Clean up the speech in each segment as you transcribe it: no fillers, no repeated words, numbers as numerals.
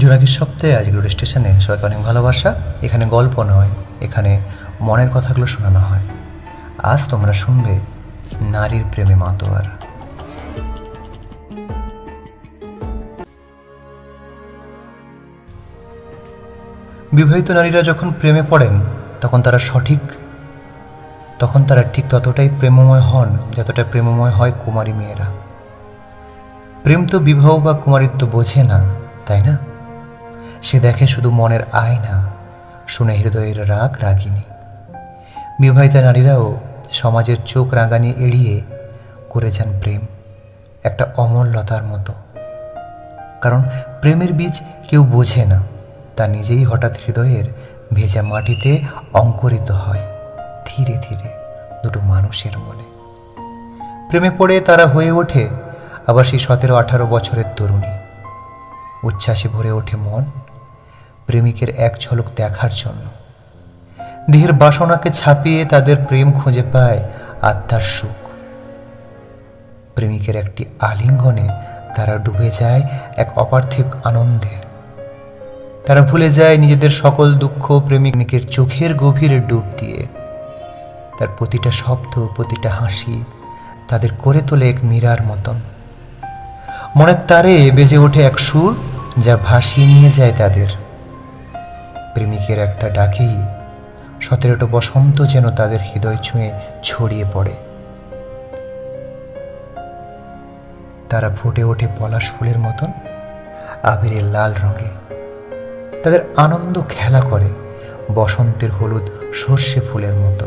জোনাকির সপ্তাহে আজকের স্টেশনে সবাইকে অনেক ভালোবাসা। এখানে গল্প নয়, এখানে মনের কথাগুলো শোনানো হয়। আজ তোমরা শুনবে নারীর প্রেমে মাতোয়ারা। বিবাহিত নারীরা যখন প্রেমে পড়েন তখন তারা ঠিক ততটাই প্রেমময় হন যতটা প্রেমময় হয় কুমারী মেয়েরা। প্রেম তো বিবাহ বা কুমারিত্ব বোঝে না, তাই না? সে দেখে শুধু মনের আয়না, শুনে হৃদয়ের রাগ রাগিনী। বিবাহিতা নারীরাও সমাজের চোখ রাঙানি এড়িয়ে করে যান প্রেম একটা অমূল্যতার মতো। কারণ প্রেমের বীজ কেউ বোঝে না, তা নিজেই হঠাৎ হৃদয়ের ভেজা মাটিতে অঙ্কুরিত হয় ধীরে ধীরে দুটো মানুষের মনে। প্রেমে পড়ে তারা হয়ে ওঠে আবার সেই 17-18 বছরের তরুণী। উচ্ছ্বাসে ভরে ওঠে মন প্রেমিকের এক ঝলক দেখার জন্য। দেহের বাসনাকে ছাপিয়ে তাদের প্রেম খুঁজে পায় আত্মার সুখ। প্রেমিকের একটি আলিঙ্গনে তারা ডুবে যায় এক অপার্থিব আনন্দে। তারা ভুলে যায় নিজেদের সকল দুঃখ প্রেমিকের চোখের গভীরে ডুব দিয়ে। তার প্রতিটা শব্দ, প্রতিটা হাসি তাদের করে তোলে এক মীরার মতন। মনের তারে বেজে ওঠে এক সুর যা ভাসিয়ে নিয়ে যায় তাদের। প্রেমিকের একটা ডাকেই 17টা বসন্ত যেন তাদের হৃদয় ছুঁয়ে ছড়িয়ে পড়ে। তারা ফুটে ওঠে পলাশ ফুলের মতন আবিরের লাল রঙে। তাদের আনন্দ খেলা করে বসন্তের হলুদ সর্ষে ফুলের মতো।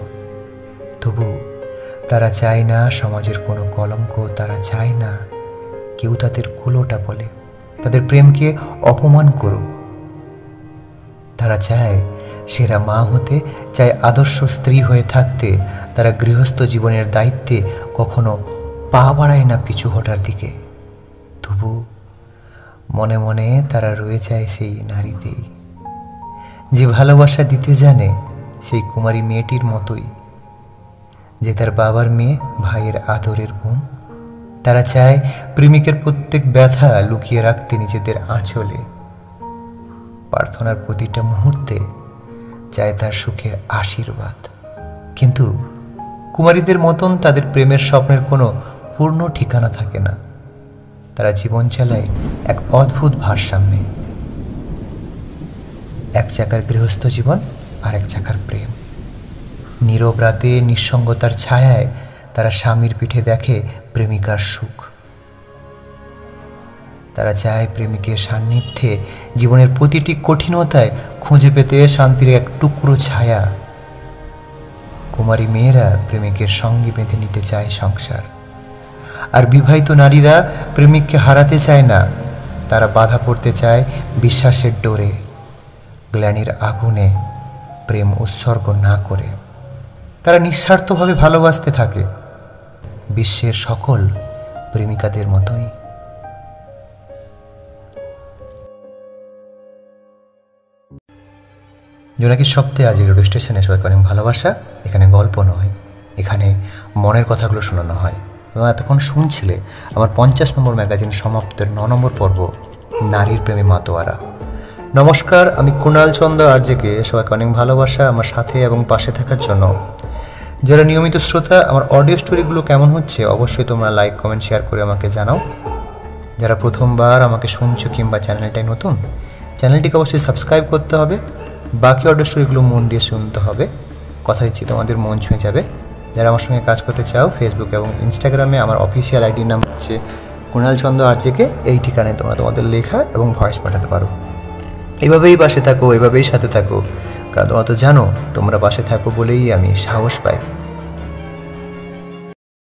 তবু তারা চায় না সমাজের কোনো কলঙ্ক, তারা চায় না কেউ তাদের কুলোটা বলে, তাদের প্রেমকে অপমান করুক। তারা চায় সেরা মা হতে, চায় আদর্শ স্ত্রী হয়ে থাকতে। তারা গৃহস্থ জীবনের দায়িত্বে কখনো পা বাড়ায় না পিছু হটার দিকে। তবু মনে মনে তারা রয়ে যায় সেই নারীতেই, যে ভালোবাসা দিতে জানে সেই কুমারী মেয়েটির মতোই, যে তার বাবার মেয়ে, ভাইয়ের আদরের বোন। তারা চায় প্রেমিকের প্রত্যেক ব্যথা লুকিয়ে রাখতে নিজেদের আঁচলে। প্রার্থনার প্রতিটা মুহূর্তে চায় তার সুখের আশীর্বাদ। কিন্তু কুমারীদের মতন তাদের প্রেমের স্বপ্নের কোনো পূর্ণ ঠিকানা থাকে না। তারা জীবন চালায় এক অদ্ভুত ভারসাম্যে, এক চাকার গৃহস্থ জীবন আর এক চাকার প্রেম। নীরব রাতে নিঃসঙ্গতার ছায়ায় তারা স্বামীর পিঠে দেখে প্রেমিকার সুখ। তারা চায় প্রেমিকের সান্নিধ্যে জীবনের প্রতিটি কঠিনতায় খুঁজে পেতে শান্তির এক টুকরো ছায়া। কুমারী মেয়েরা প্রেমিকের সঙ্গে বেঁধে নিতে চায় সংসার, আর বিবাহিত নারীরা প্রেমিককে হারাতে চায় না। তারা বাধা পড়তে চায় বিশ্বাসের ডোরে, গ্লানির আগুনে প্রেম উৎসর্গ না করে। তারা নিঃস্বার্থভাবে ভালোবাসতে থাকে বিশ্বের সকল প্রেমিকাদের মতোই। জোনাকির সপ্তাহে আজকের রেডিও স্টেশনে সবাইকে অনেক ভালোবাসা। এখানে গল্প নয়, এখানে মনের কথাগুলো শোনানো হয়। তোমরা এতক্ষণ শুনছিলে আমার 50 নম্বর ম্যাগাজিন সমাপ্তের 9 নম্বর পর্ব, নারীর প্রেমে মাতোয়ারা। নমস্কার, আমি কুণাল চন্দ্র আরজেকে সবাইকে অনেক ভালোবাসা আমার সাথে এবং পাশে থাকার জন্য। যারা নিয়মিত শ্রোতা, আমার অডিও স্টোরিগুলো কেমন হচ্ছে অবশ্যই তোমরা লাইক, কমেন্ট, শেয়ার করে আমাকে জানাও। যারা প্রথমবার আমাকে শুনছো কিংবা চ্যানেলটাই নতুন, চ্যানেলটিকে অবশ্যই সাবস্ক্রাইব করতে হবে। বাকি অডিও স্টোরিগুলো মন দিয়ে শুনতে হবে, কথা দিচ্ছি তোমাদের মন ছুঁয়ে যাবে। যারা আমার সঙ্গে কাজ করতে চাও, ফেসবুক এবং ইনস্টাগ্রামে আমার অফিসিয়াল আইডির নাম হচ্ছে কুণাল চন্দ্র আরজেকে। এই ঠিকানায় তোমরা তোমাদের লেখা এবং ভয়েস পাঠাতে পারো। এইভাবেই পাশে থাকো, এইভাবেই সাথে থাকো, কারণ তোমরা তো জানো তোমরা পাশে থাকো বলেই আমি সাহস পাই।